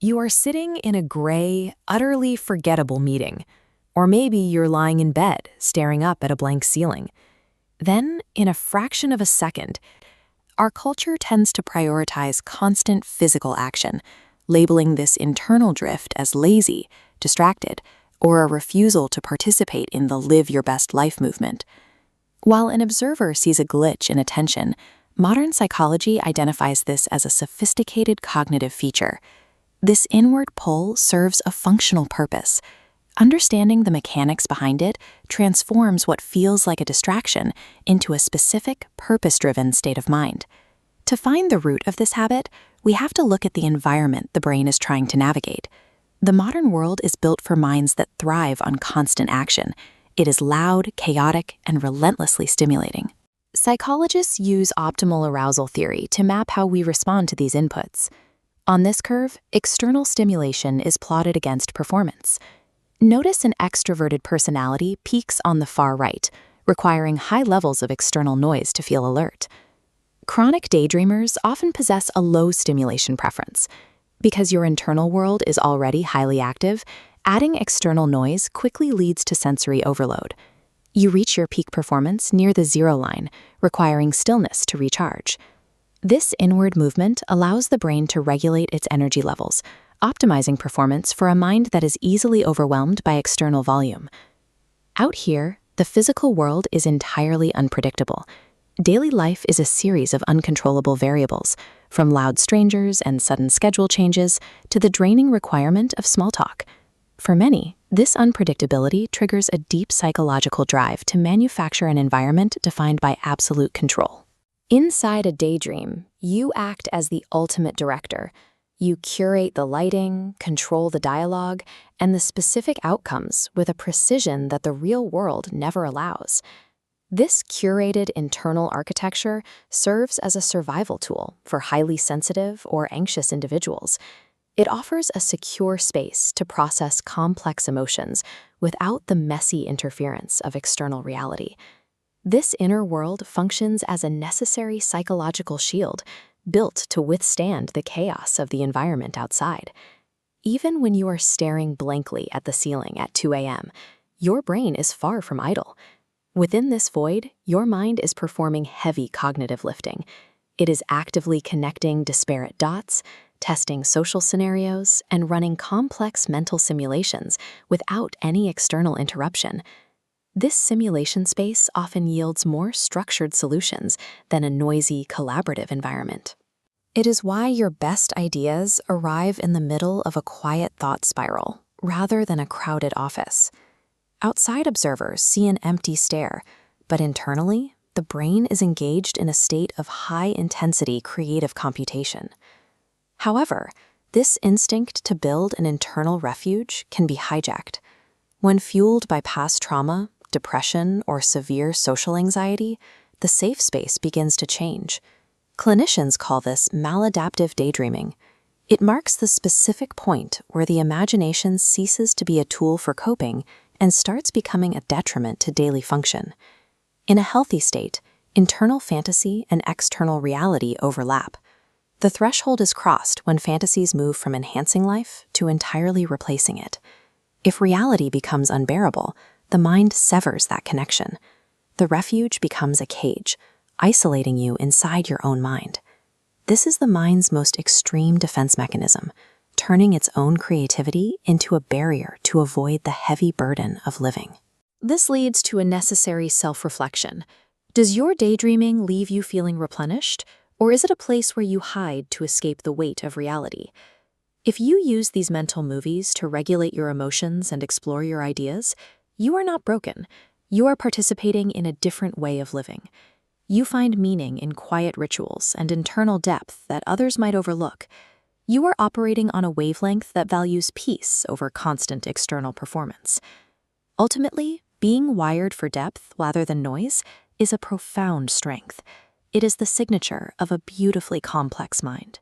You are sitting in a gray, utterly forgettable meeting. Or maybe you're lying in bed, staring up at a blank ceiling. Then, in a fraction of a second, our culture tends to prioritize constant physical action, labeling this internal drift as lazy, distracted, or a refusal to participate in the live your best life movement. While an observer sees a glitch in attention, modern psychology identifies this as a sophisticated cognitive feature. This inward pull serves a functional purpose. Understanding the mechanics behind it transforms what feels like a distraction into a specific, purpose-driven state of mind. To find the root of this habit, we have to look at the environment the brain is trying to navigate. The modern world is built for minds that thrive on constant action. It is loud, chaotic, and relentlessly stimulating. Psychologists use optimal arousal theory to map how we respond to these inputs. On this curve, external stimulation is plotted against performance. Notice an extroverted personality peaks on the far right, requiring high levels of external noise to feel alert. Chronic daydreamers often possess a low stimulation preference. Because your internal world is already highly active, adding external noise quickly leads to sensory overload. You reach your peak performance near the zero line, requiring stillness to recharge. This inward movement allows the brain to regulate its energy levels, optimizing performance for a mind that is easily overwhelmed by external volume. Out here, the physical world is entirely unpredictable. Daily life is a series of uncontrollable variables, from loud strangers and sudden schedule changes to the draining requirement of small talk. For many, this unpredictability triggers a deep psychological drive to manufacture an environment defined by absolute control. Inside a daydream, you act as the ultimate director. You curate the lighting, control the dialogue, and the specific outcomes with a precision that the real world never allows. This curated internal architecture serves as a survival tool for highly sensitive or anxious individuals. It offers a secure space to process complex emotions without the messy interference of external reality. This inner world functions as a necessary psychological shield, built to withstand the chaos of the environment outside. Even when you are staring blankly at the ceiling at 2 a.m., your brain is far from idle. Within this void, your mind is performing heavy cognitive lifting. It is actively connecting disparate dots, testing social scenarios, and running complex mental simulations without any external interruption. This simulation space often yields more structured solutions than a noisy, collaborative environment. It is why your best ideas arrive in the middle of a quiet thought spiral, rather than a crowded office. Outside observers see an empty stare, but internally, the brain is engaged in a state of high-intensity creative computation. However, this instinct to build an internal refuge can be hijacked. When fueled by past trauma, depression, or severe social anxiety, the safe space begins to change. Clinicians call this maladaptive daydreaming. It marks the specific point where the imagination ceases to be a tool for coping and starts becoming a detriment to daily function. In a healthy state, internal fantasy and external reality overlap. The threshold is crossed when fantasies move from enhancing life to entirely replacing it. If reality becomes unbearable, the mind severs that connection. The refuge becomes a cage, isolating you inside your own mind. This is the mind's most extreme defense mechanism, turning its own creativity into a barrier to avoid the heavy burden of living. This leads to a necessary self-reflection. Does your daydreaming leave you feeling replenished, or is it a place where you hide to escape the weight of reality? If you use these mental movies to regulate your emotions and explore your ideas, you are not broken. You are participating in a different way of living. You find meaning in quiet rituals and internal depth that others might overlook. You are operating on a wavelength that values peace over constant external performance. Ultimately, being wired for depth rather than noise is a profound strength. It is the signature of a beautifully complex mind.